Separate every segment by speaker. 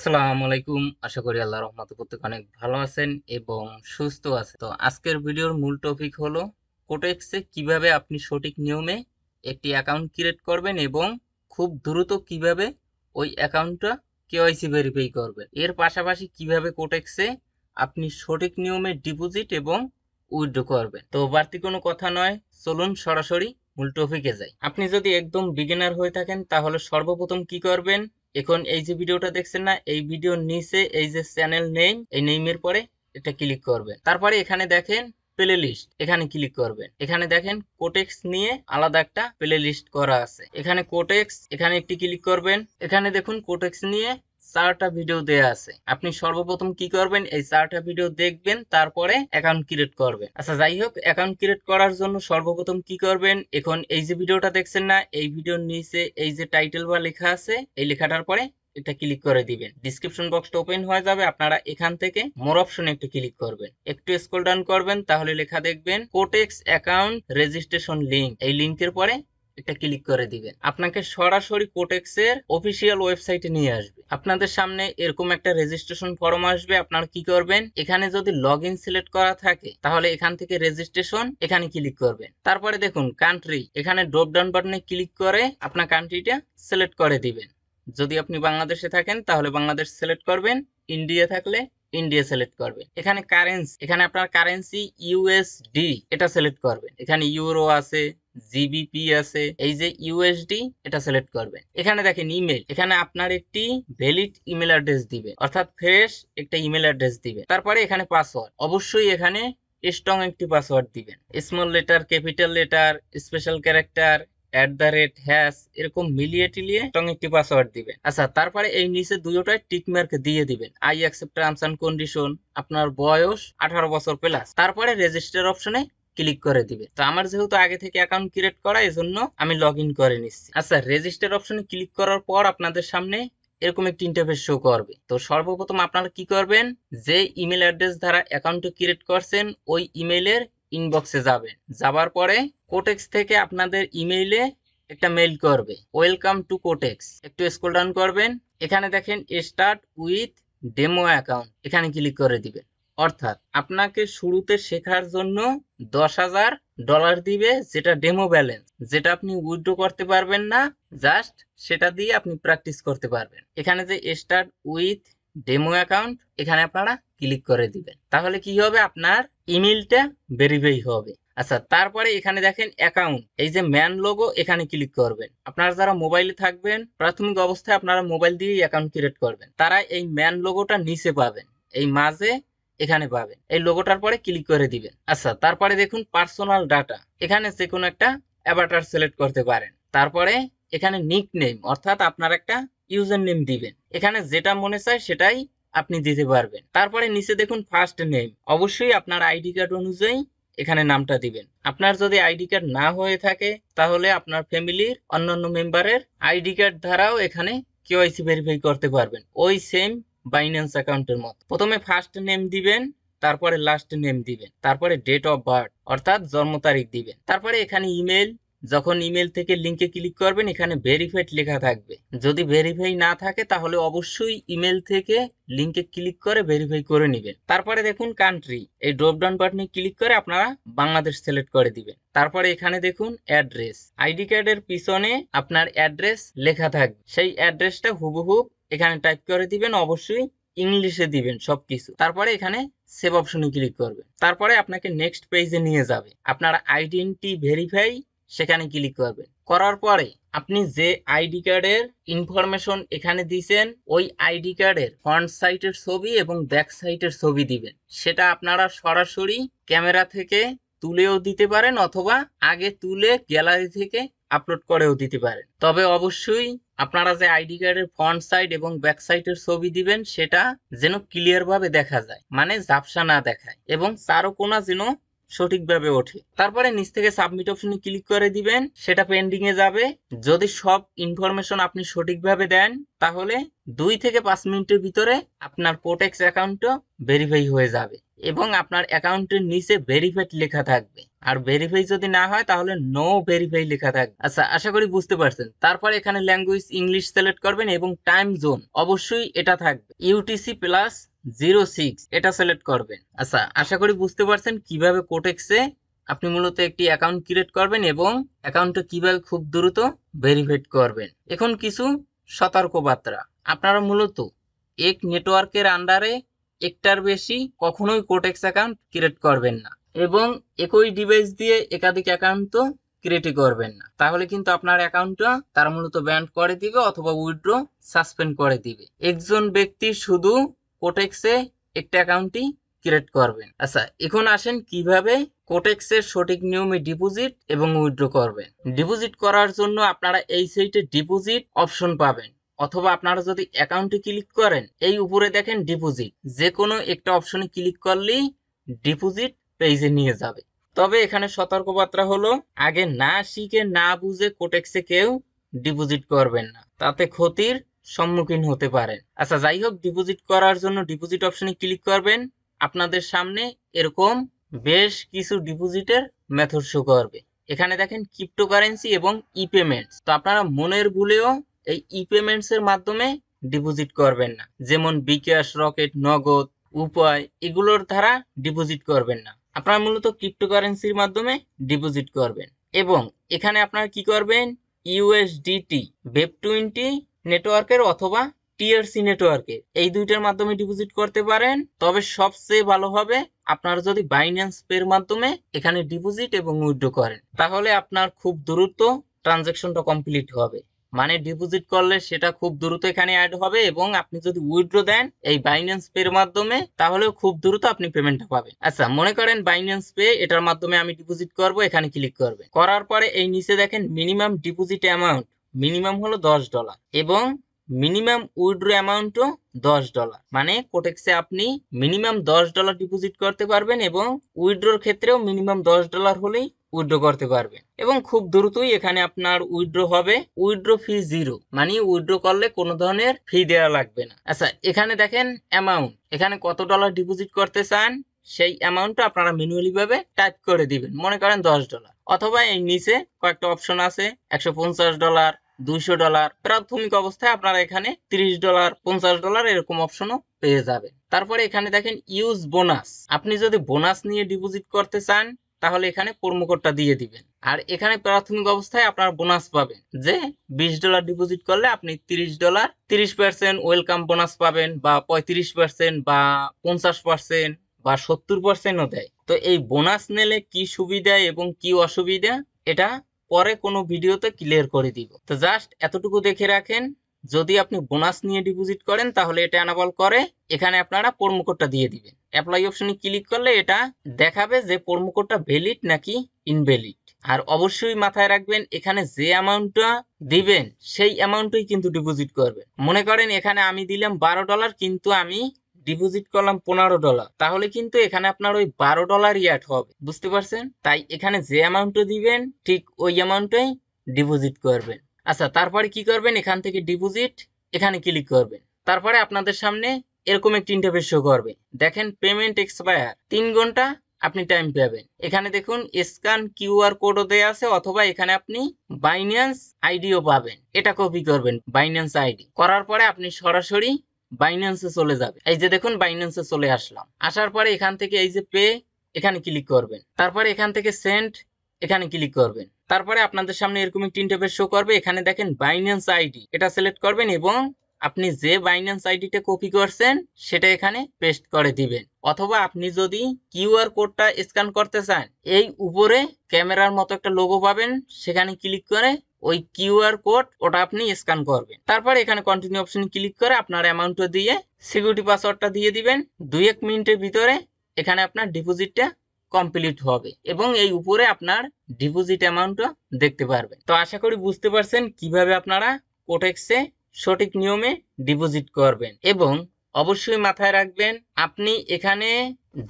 Speaker 1: আসসালামু আলাইকুম। আশা করি আল্লাহর রহমতে প্রত্যেক অনেক ভালো আছেন এবং সুস্থ আছেন। তো আজকের ভিডিওর মূল টপিক হলো কোটেক্সে কিভাবে আপনি সঠিক নিয়মে একটি অ্যাকাউন্ট ক্রিয়েট করবেন এবং খুব দ্রুত কিভাবে ওই অ্যাকাউন্টটা কেওয়াইসি ভেরিফাই করবেন। এর পাশাপাশি কিভাবে কোটেক্সে আপনি সঠিক নিয়মে ডিপোজিট এবং উইথড্র করবেন। তো বাড়তি কোনো কথা নয়, চলুন সরাসরি মূল টপিকে যাই। আপনি যদি একদম বিগিনার হয়ে থাকেন তাহলে সর্বপ্রথম কি করবেন, এখন এই যে ভিডিওটা দেখছেন না, এই ভিডিওর নিচে এই যে চ্যানেল নেম, এই নেমের পরে এটা ক্লিক করবেন। তারপরে এখানে দেখেন প্লে লিস্ট, এখানে ক্লিক করবেন। এখানে দেখেন কোটেক্স নিয়ে আলাদা একটা প্লে লিস্ট করা আছে। এখানে কোটেক্স, এখানে একটি ক্লিক করবেন। এখানে দেখুন কোটেক্স নিয়ে 4টা ভিডিও দেয়া আছে। আপনি সর্বপ্রথম কি করবেন, এই 4টা ভিডিও দেখবেন, তারপরে অ্যাকাউন্ট ক্রিয়েট করবেন। আচ্ছা যাই হোক, অ্যাকাউন্ট ক্রিয়েট করার জন্য সর্বপ্রথম কি করবেন, এখন এই যে ভিডিওটা দেখছেন না, এই ভিডিওর নিচে এই যে টাইটেল বা লেখা আছে, এই লেখাটার পরে এটা ক্লিক করে দিবেন। ডিসক্রিপশন বক্সটা ওপেন হয়ে যাবে, আপনারা এখান থেকে মোর অপশনে একটু ক্লিক করবেন। একটু স্ক্রল ডাউন করবেন, তাহলে লেখা দেখবেন কোটেক্স অ্যাকাউন্ট রেজিস্ট্রেশন লিংক। এই লিংকের পরে এটা ক্লিক করে দিবেন। আপনাকে সরাসরি কোটেক্সের অফিসিয়াল ওয়েবসাইটে নিয়ে আসবে। আপনাদের সামনে এরকম একটা রেজিস্ট্রেশন ফর্ম আসবে। আপনারা কি করবেন, এখানে যদি লগইন সিলেক্ট করা থাকে তাহলে এখান থেকে রেজিস্ট্রেশন এখানে ক্লিক করবেন। তারপরে দেখুন কান্ট্রি, এখানে ড্রপ ডাউন বাটনে ক্লিক করে আপনার কান্ট্রিটা সিলেক্ট করে দিবেন। যদি আপনি বাংলাদেশে থাকেন তাহলে বাংলাদেশ সিলেক্ট করবেন, ইন্ডিয়া থাকলে ইন্ডিয়া সিলেক্ট করবেন। এখানে কারেন্সি, এখানে আপনার কারেন্সি ইউএসডি, এটা সিলেক্ট করবেন। এখানে ইউরো আছে, জিবিপি আছে, এই যে ইউএসডি, এটা সিলেক্ট করবেন। এখানে দেখেন ইমেল, এখানে আপনার একটি ভ্যালিড ইমেল অ্যাড্রেস দিবে, অর্থাৎ ফ্রেশ একটা ইমেল অ্যাড্রেস দিবে। তারপরে এখানে পাসওয়ার্ড, অবশ্যই এখানে স্ট্রং একটি পাসওয়ার্ড দিবেন। Small letter, capital letter, special character, @, এরকম মিলিয়ে টিলিয়ে স্ট্রং একটি পাসওয়ার্ড দিবেন। আচ্ছা তারপরে এই নিচে দুটোটায় টিক মার্ক দিয়ে দিবেন। I accept terms and condition, আপনার বয়স 18 বছর প্লাস। তারপরে রেজিস্টার অপশনে ক্লিক করে দিবে। তো আমার যেহেতু আগে থেকে অ্যাকাউন্ট ক্রিয়েট করা, এজন্য আমি লগ ইন করে নিচ্ছি। আচ্ছা রেজিস্টার অপশনে ক্লিক করার পর আপনাদের সামনে এরকম একটি ইন্টারফেস শো করবে। তো সর্বপ্রথম আপনারা কি করবেন, যে ইমেল অ্যাড্রেস দ্বারা অ্যাকাউন্ট ক্রিয়েট করছেন ওই ইমেলের ইনবক্সে যাবেন। যাবার পরে কোটেক্স থেকে আপনাদের ইমেইলে একটা মেইল করবে, ওয়েলকাম টু কোটেক্স। একটু স্ক্রল ডাউন করবেন, এখানে দেখেন স্টার্ট উইথ ডেমো অ্যাকাউন্ট, এখানে ক্লিক করে দিবেন। অর্থাৎ আপনাকে শুরুতে শেখার জন্য $10,000 দিবে, যেটা ডেমো ব্যালেন্স, যেটা আপনি উইথড্র করতে পারবেন না, জাস্ট সেটা দিয়ে আপনি প্র্যাকটিস করতে পারবেন। এখানে যে স্টার্ট উইথ ডেমো অ্যাকাউন্ট, এখানে আপনারা ক্লিক করে দিবেন। তাহলে কি হবে, আপনার ইমেলটা ভেরিফাই হবে। আচ্ছা তারপরে এখানে দেখেন অ্যাকাউন্ট, এই যে ম্যান লোগো, এখানে ক্লিক করবেন। আপনারা যারা মোবাইলে থাকবেন, প্রাথমিক অবস্থায় আপনারা মোবাইল দিয়েই অ্যাকাউন্ট ক্রিয়েট করবেন, তারা এই ম্যান লোগোটা নিচে পাবেন, এই মাঝে এখানে পাবেন, এই লোগোটার পরে ক্লিক করে দিবেন। আচ্ছা তারপরে দেখুন পার্সোনাল ডাটা, এখানে যে কোনো একটা অ্যাভাটার সিলেক্ট করতে পারেন। তারপরে এখানে নিক নেম, অর্থাৎ আপনার একটা ইউজার নেম দিবেন। এখানে যেটা মনে চায় সেটাই আপনি দিতে পারবেন। তারপরে নিচে দেখুন ফার্স্ট নেম, অবশ্যই আপনার আইডি কার্ড অনুযায়ী এখানে নামটা দিবেন। আপনার যদি আইডি কার্ড না হয়ে থাকে তাহলে আপনার ফ্যামিলির অন্যান্য মেম্বারের আইডি কার্ড দ্বারাও এখানে কেওয়াইসি ভেরিফাই করতে পারবেন, ওই সেম বাইন্যান্স অ্যাকাউন্টের মতো। প্রথমে ফার্স্ট নেম দিবেন, তারপরে লাস্ট নেম দিবেন, তারপরে ডেট অফ বার্থ অর্থাৎ জন্ম তারিখ দিবেন। তারপরে এখানে ইমেল, যখন ইমেল থেকে লিংকে ক্লিক করবেন এখানে ভেরিফাইড লেখা থাকবে। যদি ভেরিফাই না থাকে তাহলে অবশ্যই ইমেল থেকে লিংকে ক্লিক করে ভেরিফাই করে নেবেন। তারপরে দেখুন কান্ট্রি, এই ড্রপ ডাউন বাটনে ক্লিক করে আপনারা বাংলাদেশ সিলেক্ট করে দিবেন। তারপরে এখানে দেখুন অ্যাড্রেস, আইডি কার্ডের পিছনে আপনার অ্যাড্রেস লেখা থাকবে, সেই অ্যাড্রেসটা হুবহু এখানে টাইপ করে দিবেন, অবশ্যই ইংলিশে দিবেন সবকিছু। তারপরে এখানে সেভ অপশনে ক্লিক করবেন। তারপরে আপনাকে নেক্সট পেজে নিয়ে যাবে, আপনার আইডেন্টি ভেরিফাই সেখানে ক্লিক করবেন। করার পরে আপনি যে আইডি কার্ডের ইনফরমেশন এখানে দিয়েছেন ওই আইডি কার্ডের ফ্রন্ট সাইডের ছবি এবং ব্যাক সাইডের ছবি দিবেন। সেটা আপনারা সরাসরি ক্যামেরা থেকে তুলেও দিতে পারেন অথবা আগে তুলে গ্যালারি থেকে আপলোড করেও দিতে পারেন। তবে অবশ্যই আপনারা যে আইডি কার্ডের ফ্রন্ট সাইড এবং ব্যাক সাইডের ছবি দিবেন সেটা যেন ক্লিয়ার ভাবে দেখা যায়, মানে ঝাপসা না দেখায়, এবং চারকোনা যেন সঠিকভাবে ওঠে। তারপরে নিচ থেকে সাবমিট অপশনে ক্লিক করে দিবেন, সেটা পেন্ডিং এ যাবে। যদি সব ইনফরমেশন আপনি সঠিকভাবে দেন তাহলে 2 থেকে 5 মিনিটের ভিতরে আপনার কোটেক্স অ্যাকাউন্টও ভেরিফাই হয়ে যাবে এবং আপনার অ্যাকাউন্টের নিচে ভেরিফাইড লেখা থাকবে। আর ভেরিফাই যদি না হয় তাহলে নো ভেরিফাই লেখা থাকবে। আচ্ছা, আশা করি বুঝতে পারছেন। তারপর এখানে ল্যাঙ্গুয়েজ ইংলিশ সিলেক্ট করবেন এবং টাইম জোন অবশ্যই এটা থাকবে, ইউটিসি প্লাস 06 এটা সিলেক্ট করবেন। আচ্ছা, আশা করি বুঝতে পারছেন কিভাবে কোটেক্সে আপনি মূলত একটি অ্যাকাউন্ট ক্রিয়েট করবেন এবং অ্যাকাউন্টটা কিভাবে খুব দ্রুত ভেরিফাইড করবেন। এখন কিছু সতর্কবার্তা। আপনারা মূলত এক নেটওয়ার্কের আন্ডারে একটার বেশি কখনোই কোটেক্স অ্যাকাউন্ট ক্রিয়েট করবেন না এবং একই ডিভাইস দিয়ে একাধিক অ্যাকাউন্ট তো ক্রিয়েটই করবেন না, তাহলে কিন্তু আপনার অ্যাকাউন্টটা তারা মূলত ব্যান করে দিবে অথবা উইথড্র সাসপেন্ড করে দিবে। একজন ব্যক্তি শুধু কোটেক্সে একটা অ্যাকাউন্টই ক্রিয়েট করবেন। আচ্ছা, এখন আসেন কিভাবে কোটেক্সের সঠিক নিয়মে ডিপোজিট এবং উইথড্র করবেন। ডিপোজিট করার জন্য আপনারা এই সাইটে ডিপোজিট অপশন পাবেন, অথবা আপনারা যদি অ্যাকাউন্টে ক্লিক করেন এই উপরে দেখেন ডিপোজিট, যে কোনো একটা অপশনে ক্লিক করলেই ডিপোজিট পেজে নিয়ে যাবে। তবে এখানে সতর্কবার্তা হলো, আগে না শিখে না বুঝে কোটেক্সে কেউ ডিপোজিট করবেন না, তাতে ক্ষতির সম্মুখীন হতে পারেন। আচ্ছা, যাই হোক, ডিপোজিট করার জন্য ডিপোজিট অপশনে ক্লিক করবেন। আপনাদের সামনে এরকম বেশ কিছু ডিপোজিটের মেথড শো করবে। এখানে দেখেন ক্রিপ্টোকারেন্সি এবং ই পেমেন্টস। তো আপনারা মনের ভুলেও এই ই পেমেন্টস এর মাধ্যমে ডিপোজিট করবেন না, যেমন বিকাশ, রকেট, নগদ, উপায়, এগুলোর দ্বারা ডিপোজিট করবেন না। আপনারা মূলত ক্রিপ্টোকারেন্সির মাধ্যমে ডিপোজিট করবেন এবং এখানে আপনারা কি করবেন, ইউএসডিটি, ওয়েব20 নেটওয়ার্কের অথবা টিআরসি নেটওয়ার্কের এই দুইটার মাধ্যমে ডিপোজিট করতে পারেন। তবে সবচেয়ে ভালো হবে আপনারা যদি বাইন্যান্স পের মাধ্যমে এখানে ডিপোজিট এবং উইথড্র করেন, তাহলে আপনার খুব দ্রুত ট্রানজাকশনটা কমপ্লিট হবে। মানে ডিপোজিট করলে সেটা খুব দ্রুত এখানে অ্যাড হবে এবং আপনি যদি উইথড্র দেন এই বাইন্যান্স পের মাধ্যমে, তাহলেও খুব দ্রুত আপনি পেমেন্টটা পাবেন। আচ্ছা, মনে করেন বাইন্যান্স পে, এটার মাধ্যমে আমি ডিপোজিট করব, এখানে ক্লিক করবেন। করার পরে এই নিচে দেখেন মিনিমাম ডিপোজিট অ্যামাউন্ট, মিনিমাম হলো $10 এবং মিনিমাম উইথড্র অ্যামাউন্টও $10। মানে কোটেক্সে আপনি মিনিমাম $10 ডিপোজিট করতে পারবেন এবং উইথড্রর ক্ষেত্রেও মিনিমাম $10 হলেই উইথড্র করতে পারবেন এবং খুব দ্রুতই এখানে আপনার উইথড্র হবে। উইথড্র ফি 0, মানে উইথড্র করলে কোনো ধরনের ফি দেওয়া লাগবে না। আচ্ছা, এখানে দেখেন অ্যামাউন্ট, এখানে কত ডলার ডিপোজিট করতে চান সেই অ্যামাউন্টটা আপনারা ম্যানুয়ালি ভাবে টাইপ করে দিবেন। মনে করেন $10, অথবা এই নিচে কয়েকটা অপশন আছে, $150, $200। প্রাথমিক অবস্থায় আপনারা এখানে $30, $50 এরকম অপশনও পেয়ে যাবেন। তারপরে এখানে দেখেন ইউজ বোনাস, আপনি যদি বোনাস নিয়ে ডিপোজিট করতে চান তাহলে এখানে প্রোমো কোডটা দিয়ে দিবেন। আর এখানে প্রাথমিক অবস্থায় আপনারা বোনাস পাবেন, যে $20 ডিপোজিট করলে আপনি $30 30% ওয়েলকাম বোনাস পাবেন, বা 35%, বা 50%, বা 70%ও দেয়। তো এই বোনাস নিলে কি সুবিধা এবং কি অসুবিধা এটা পরে কোনো ভিডিওতে ক্লিয়ার করে দিব। তো জাস্ট এতটুকু দেখে রাখেন, যদি আপনি বোনাস নিয়ে ডিপোজিট করেন তাহলে এটা অ্যানাবল করে এখানে আপনারা প্রোমো কোডটা দিয়ে দিবেন। অ্যাপ্লাই অপশনে ক্লিক করলে এটা দেখাবে যে প্রোমো কোডটা ভ্যালিড নাকি ইনভ্যালিড। আর অবশ্যই মাথায় রাখবেন, এখানে যে অ্যামাউন্টটা দিবেন সেই অ্যামাউন্টই কিন্তু ডিপোজিট করবেন। মনে করেন এখানে আমি দিলাম $12 কিন্তু আমি ডিপোজিট করলাম $15, তাহলে কিন্তু এখানে আপনার ওই $12 অ্যাড হবে, বুঝতে পারছেন? তাই এখানে যে অ্যামাউন্টটা দিবেন ঠিক ওই অ্যামাউন্টটাই ডিপোজিট করবেন। আচ্ছা, তারপরে কি করবেন, এখান থেকে ডিপোজিট এখানে ক্লিক করবেন। তারপরে আপনাদের সামনে এরকম একটি ইন্টারফেস শো করবে। দেখেন পেমেন্ট এক্সপায়ার, 3 ঘন্টা আপনি টাইম পাবেন। এখানে দেখুন স্ক্যান কিউআর কোডও দেয়া আছে, অথবা এখানে আপনি বাইন্যান্স আইডিও পাবেন। এটা কপি করবেন, বাইন্যান্স আইডি করার পরে আপনি সরাসরি বাইন্যান্সে চলে যাবে। এই যে দেখুন বাইন্যান্সে চলে আসলাম। আসার পরে এখান থেকে এই যে পে এখানে ক্লিক করবেন। তারপরে এখান থেকে সেন্ড এখানে ক্লিক করবেন। তারপরে আপনাদের সামনে এরকম একটি ইন্টারফেস শো করবে। এখানে দেখেন বাইন্যান্স আইডি, এটা সিলেক্ট করবেন এবং আপনি যে বাইন্যান্স আইডিটা কপি করছেন সেটা এখানে পেস্ট করে দিবেন। অথবা আপনি যদি কিউআর কোডটা স্ক্যান করতে চান, এই উপরে ক্যামেরার মতো একটা লোগো পাবেন, সেখানে ক্লিক করে ওই কিউআর কোড ওটা আপনি স্ক্যান করবেন। তারপর এখানে কন্টিনিউ অপশনে ক্লিক করে আপনার অ্যামাউন্টটা দিয়ে সিকিউরিটি পাসওয়ার্ডটা দিয়ে দিবেন। 2-1 মিনিটের ভিতরে এখানে আপনার ডিপোজিটটা কমপ্লিট হবে এবং এই উপরে আপনার ডিপোজিট অ্যামাউন্টটা দেখতে পারবেন। তো আশা করি বুঝতে পারছেন কিভাবে আপনারা কোটেক্সে সঠিক নিয়মে ডিপোজিট করবেন। এবং অবশ্যই মাথায় রাখবেন, আপনি এখানে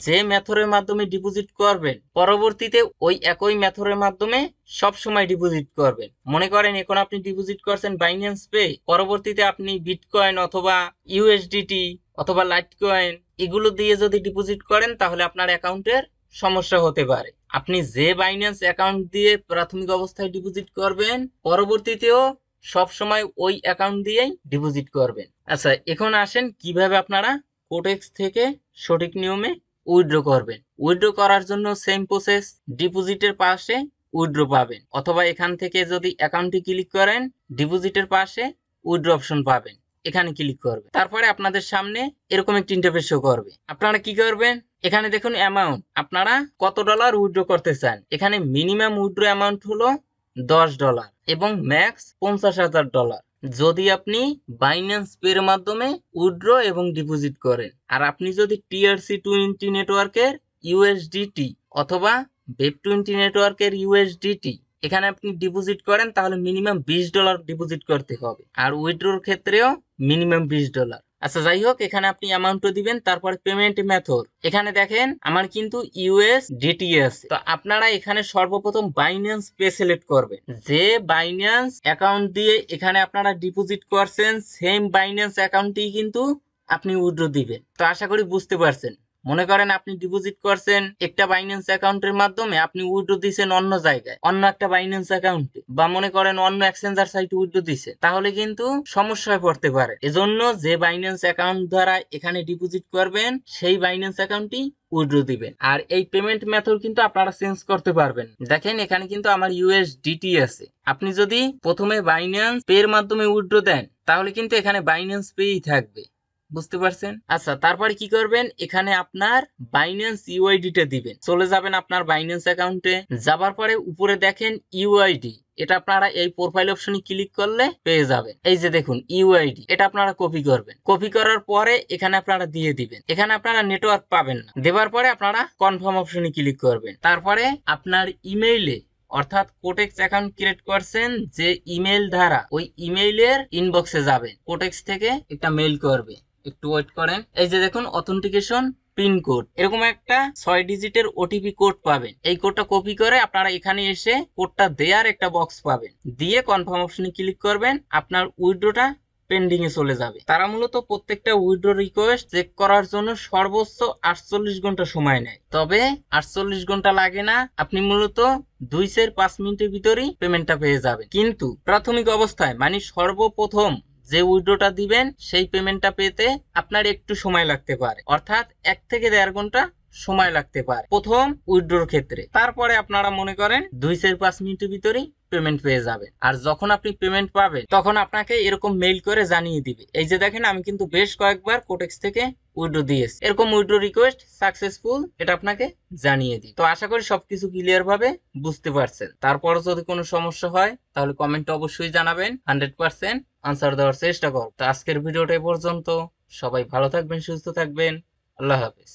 Speaker 1: যে মেথডের মাধ্যমে ডিপোজিট করবেন পরবর্তীতে ওই একই মেথডের মাধ্যমে সব সময় ডিপোজিট করবেন। মনে করেন এখন আপনি ডিপোজিট করছেন বাইন্যান্স পে, পরবর্তীতে আপনি বিটকয়েন অথবা ইউএসডিটি অথবা লাইটকয়েন এগুলো দিয়ে যদি ডিপোজিট করেন তাহলে আপনার অ্যাকাউন্টের সমস্যা হতে পারে। আপনি যে বাইন্যান্স অ্যাকাউন্ট দিয়ে প্রাথমিক অবস্থায় ডিপোজিট করবেন, পরবর্তীতেও সব সময় ওই অ্যাকাউন্ট দিয়েই ডিপোজিট করবেন। আচ্ছা, এখন আসেন কিভাবে আপনারা কোডেক্স থেকে সঠিক নিয়মে উইথড্র করবেন। উইথড্র করার জন্য সেম প্রসেস, ডিপোজিটের পাশে উইথড্র পাবেন, অথবা এখান থেকে যদি অ্যাকাউন্টে ক্লিক করেন ডিপোজিটের পাশে উইথড্র অপশন পাবেন, এখানে ক্লিক করবে। তারপরে আপনাদের সামনে এরকম একটি ইন্টারফেস শো করবে। আপনারা কি করবেন, এখানে দেখুন অ্যামাউন্ট, আপনারা কত ডলার উইথড্র করতে চান। এখানে মিনিমাম উইথড্র অ্যামাউন্ট হলো $10 এবং ম্যাক্স $50,000 যদি আপনি বাইন্যান্স পের মাধ্যমে উইথড্র এবং ডিপোজিট করেন। আর আপনি যদি TRC20 নেটওয়ার্কের ইউএসডিটি অথবা Web20 নেটওয়ার্কের ইউএসডিটি এখানে আপনি ডিপোজিট করেন তাহলে মিনিমাম $20 ডিপোজিট করতে হবে, আর উইথড্রোর ক্ষেত্রেও মিনিমাম $20। আচ্ছা, যাই হোক, এখানে আপনি অ্যামাউন্টও দিবেন। তারপরে পেমেন্ট মেথড, এখানে দেখেন আমার কিন্তু ইউএসডিটি আছে। তো আপনারা এখানে সর্বপ্রথম বাইন্যান্স পে সিলেক্ট করবেন। যে বাইন্যান্স অ্যাকাউন্ট দিয়ে এখানে আপনারা ডিপোজিট করছেন সেম বাইন্যান্স অ্যাকাউন্টেই কিন্তু আপনি উইথড্র দিবেন। তো আশা করি বুঝতে পারছেন। মনে করেন আপনি ডিপোজিট করছেন একটা বাইন্যান্স অ্যাকাউন্টের মাধ্যমে, আপনি উইথড্র দিয়েছেন অন্য জায়গায়, অন্য একটা বাইন্যান্স অ্যাকাউন্টে, বা মনে করেন অন্য এক্সচেঞ্জার সাইটে উইথড্র দিয়েছেন, তাহলে কিন্তু সমস্যায় পড়তে পারে। এজন্য যে বাইন্যান্স অ্যাকাউন্ট দ্বারা এখানে ডিপোজিট করবেন সেই বাইন্যান্স অ্যাকাউন্টই উইথড্র দিবেন। আর এই পেমেন্ট মেথড কিন্তু আপনারা চেঞ্জ করতে পারবেন। দেখেন এখানে কিন্তু আমার ইউএসডিটি আছে। আপনি যদি প্রথমে বাইন্যান্স পে এর মাধ্যমে উইথড্র দেন তাহলে কিন্তু এখানে বাইন্যান্স পেই থাকবে। বুঝতে পারছেন? আচ্ছা, তারপরে কি করবেন, এখানে আপনার বাইন্যান্স ইউআইডিটা দিবেন। চলে যাবেন আপনার বাইন্যান্স অ্যাকাউন্টে, যাবার পরে উপরে দেখেন ইউআইডি, এটা আপনারা এই প্রোফাইল অপশনে ক্লিক করলে পেয়ে যাবেন। এই যে দেখুন ইউআইডি, এটা আপনারা কপি করবেন। কপি করার পরে এখানে আপনারা দিয়ে দিবেন। এখানে আপনারা নেটওয়ার্ক পাবেন না, দেওয়ার পরে আপনারা কনফার্ম অপশনে ক্লিক করবেন। তারপরে আপনার ইমেইলে, অর্থাৎ কোটেক্স অ্যাকাউন্ট ক্রিয়েট করছেন যে ইমেল দ্বারা, ওই ইমেইলের ইনবক্সে যাবেন। কোটেক্স থেকে একটা মেইল করবে, একটু ওয়েট করেন। এই যে দেখুন অথেন্টিকেশন পিন কোড, এরকম একটা 6 ডিজিটের ওটিপি কোড পাবেন। এই কোডটা কপি করে আপনারা এখানে এসে কোডটা দেওয়ার একটা বক্স পাবেন, দিয়ে কনফার্ম অপশনে ক্লিক করবেন। আপনার উইথড্রটা পেন্ডিং এ চলে যাবে। তারা মূলত প্রত্যেকটা উইথড্র রিকোয়েস্ট চেক করার জন্য সর্বোচ্চ 48 ঘন্টা সময় নেয়, তবে 48 ঘন্টা লাগে না। আপনি মূলত 2-5 মিনিটের ভিতরেই পেমেন্টটা পেয়ে যাবেন। কিন্তু প্রাথমিক অবস্থায় মানে সর্বপ্রথম যে উইথড্রটা দিবেন সেই পেমেন্টটা পেতে আপনার একটু সময় লাগতে পারে, অর্থাৎ 1 থেকে 1.5 ঘন্টা সময় লাগতে পারে প্রথম উইথড্রর ক্ষেত্রে। তারপরে আপনারা মনে করেন 2-5 মিনিটের ভিতরেই পেমেন্ট পেয়ে যাবেন। আর যখন আপনি পেমেন্ট পাবেন তখন আপনাকে এরকম মেইল করে জানিয়ে দিবে। এই যে দেখেন আমি কিন্তু বেশ কয়েকবার কোটেক্স থেকে উইথড্র দিয়েছি, এরকম উইথড্র রিকোয়েস্ট সাকসেসফুল, এটা আপনাকে জানিয়ে দিই। তো আশা করি সবকিছু ক্লিয়ার ভাবে বুঝতে পারছেন। তারপরও যদি কোনো সমস্যা হয় তাহলে কমেন্টে অবশ্যই জানাবেন, 100% আনসার দেওয়ার চেষ্টা করব। তো আজকের ভিডিওটা এ পর্যন্ত। সবাই ভালো থাকবেন, সুস্থ থাকবেন। আল্লাহ হাফেজ।